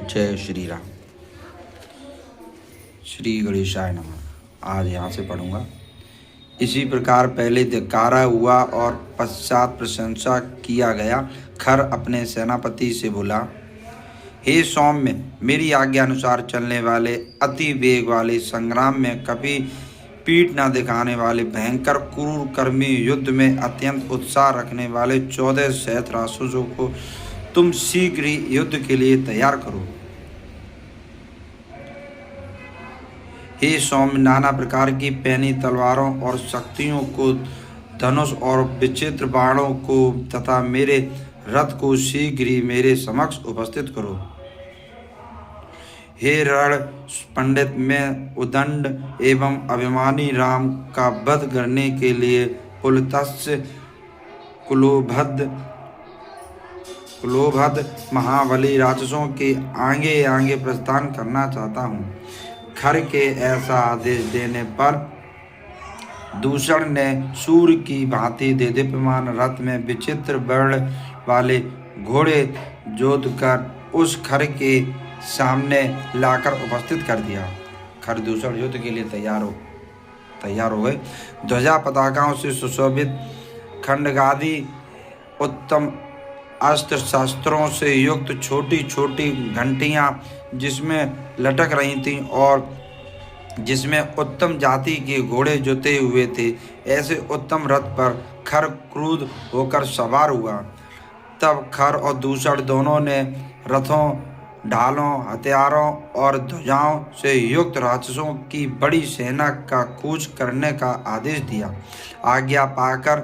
जय श्री राम। श्री गणेशाय नमः। आज यहाँ से पढ़ूंगा। इसी प्रकार पहले धिक्कारा हुआ और पश्चात प्रशंसा किया गया। खर अपने सेनापति से बोला, हे सौम्य, मेरी आज्ञा अनुसार चलने वाले, अति वेग वाले, संग्राम में कभी पीठ न दिखाने वाले, भयंकर क्रूर कर्मी, युद्ध में अत्यंत उत्साह रखने वाले 14 सहस्त्र राक्षसों को तुम शीघ्र ही युद्ध के लिए तैयार करो। हे सौम्य, नाना प्रकार की पैनी तलवारों और शक्तियों को, धनुष और विचित्र बाणों को तथा मेरे रथ को शीघ्र ही मेरे समक्ष उपस्थित करो। हे रण पंडित, मैं उदंड एवं अभिमानी राम का वध करने के लिए पुलत्स्य कुलोभद्र महाबली राक्षसों के आगे आगे प्रस्थान करना चाहता हूँ। खर के ऐसा आदेश देने पर दूषण ने सूर्य की भांति देदीप्यमान रथ में विचित्र वर्ण वाले घोड़े जोतकर उस खर के सामने लाकर उपस्थित कर दिया। खर दूषण युद्ध के लिए तैयार हो गए। ध्वजा पताकाओं से सुशोभित, खंडगादी उत्तम अस्त्र शस्त्रों से युक्त छोटी छोटी घंटियां जिसमें लटक रही थीं और जिसमें उत्तम जाति के घोड़े जुते हुए थे, ऐसे उत्तम रथ पर खर क्रुद्ध होकर सवार हुआ। तब खर और दूषण दोनों ने रथों, ढालों, हथियारों और ध्वजाओं से युक्त राक्षसों की बड़ी सेना का कूच करने का आदेश दिया। आज्ञा पाकर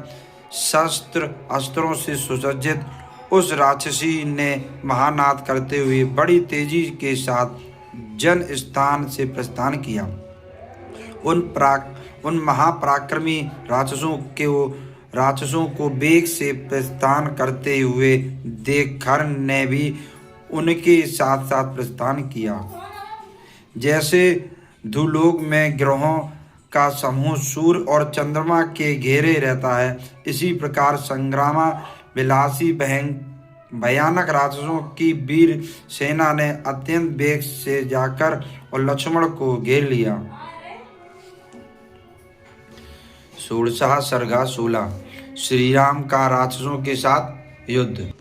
शस्त्र अस्त्रों से सुसज्जित उस राक्षसी ने महानाद करते हुए बड़ी तेजी के साथ जन स्थान से प्रस्थान किया। उन महापराक्रमी राक्षसों को वेग से प्रस्थान करते हुए देख खर ने भी उनके साथ साथ प्रस्थान किया। जैसे धूलोक में ग्रहों का समूह सूर्य और चंद्रमा के घेरे रहता है, इसी प्रकार संग्रामा विलासी भयानक राक्षसों की वीर सेना ने अत्यंत वेग से जाकर और लक्ष्मण को घेर लिया। 16 सर्गा 16। श्री राम का राक्षसों के साथ युद्ध।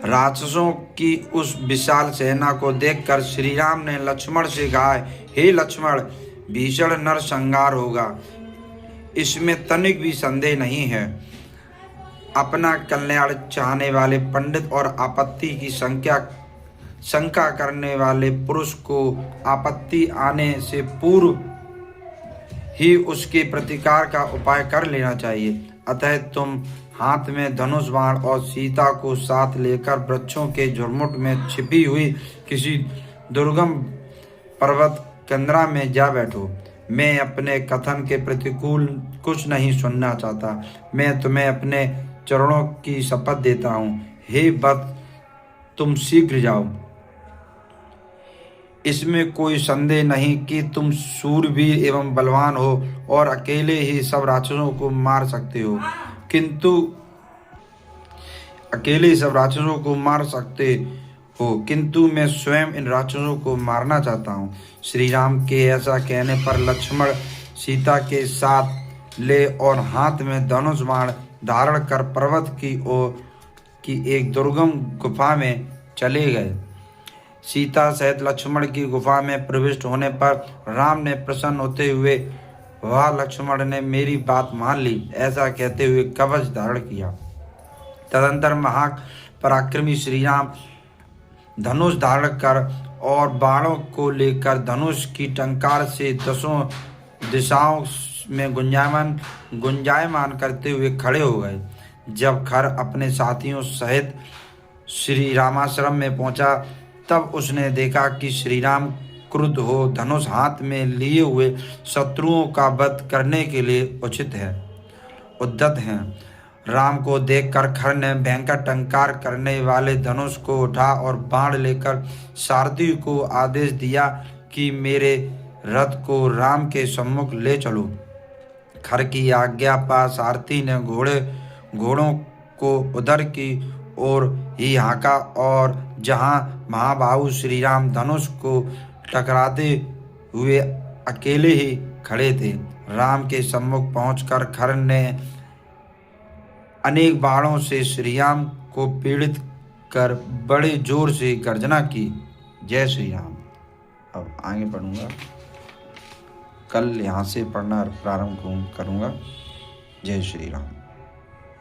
राक्षसों की उस विशाल सेना को देखकर श्री राम ने लक्ष्मण से कहा, हे लक्ष्मण, भीषण नरसंहार होगा, इसमें तनिक भी संदेह नहीं है। अपना कल्याण चाहने वाले पंडित और आपत्ति की शंका करने वाले पुरुष को आपत्ति आने से पूर्व ही उसके प्रतिकार का उपाय कर लेना चाहिए। अतः तुम हाथ में धनुष बाण और सीता को साथ लेकर वृक्षों के झुरमुट में छिपी हुई किसी दुर्गम पर्वत कंदरा में जा बैठो। मैं अपने कथन के प्रतिकूल कुछ नहीं सुनना चाहता। मैं तुम्हें अपने चरणों की शपथ देता हूँ। हे वत्स, तुम शीघ्र जाओ। इसमें कोई संदेह नहीं कि तुम शूरवीर एवं बलवान हो और अकेले ही सब राक्षसों को मार सकते हो, किंतु मैं स्वयं इन राक्षसों को मारना चाहता हूँ। श्री राम के ऐसा कहने पर लक्ष्मण सीता के साथ ले और हाथ में धनुष बाण धारण कर पर्वत की ओर की एक दुर्गम गुफा में चले गए। सीता सहित लक्ष्मण की गुफा में प्रविष्ट होने पर राम ने प्रसन्न होते हुए, वाह लक्ष्मण ने मेरी बात मान ली, ऐसा कहते हुए कवच धारण किया। तदंतर महापराक्रमी श्री राम धनुष धारण कर और बाणों को लेकर धनुष की टंकार से 10 दिशाओं में गुंजायमान करते हुए खड़े हो गए। जब खर अपने साथियों सहित श्री रामाश्रम में पहुंचा, तब उसने देखा कि श्री राम क्रुद्ध हो धनुष हाथ में लिए हुए शत्रुओं का वध करने के लिए उद्यत हैं। राम को देखकर खर ने भयंकर टंकार करने वाले धनुष को उठा और बाण लेकर सारथी को आदेश दिया कि मेरे रथ को राम के सम्मुख ले चलो। खर की आज्ञा पा सारथी ने घोड़ों को उधर की ओर ही हाका और जहाँ महाबाहु श्री राम धनुष को टकराते हुए अकेले ही खड़े थे। राम के सम्मुख पहुंचकर खर ने अनेक बाणों से श्री राम को पीड़ित कर बड़े जोर से गर्जना की। जय श्री राम। अब आगे पढ़ूंगा, कल यहाँ से पढ़ना प्रारंभ करूंगा। जय श्री राम।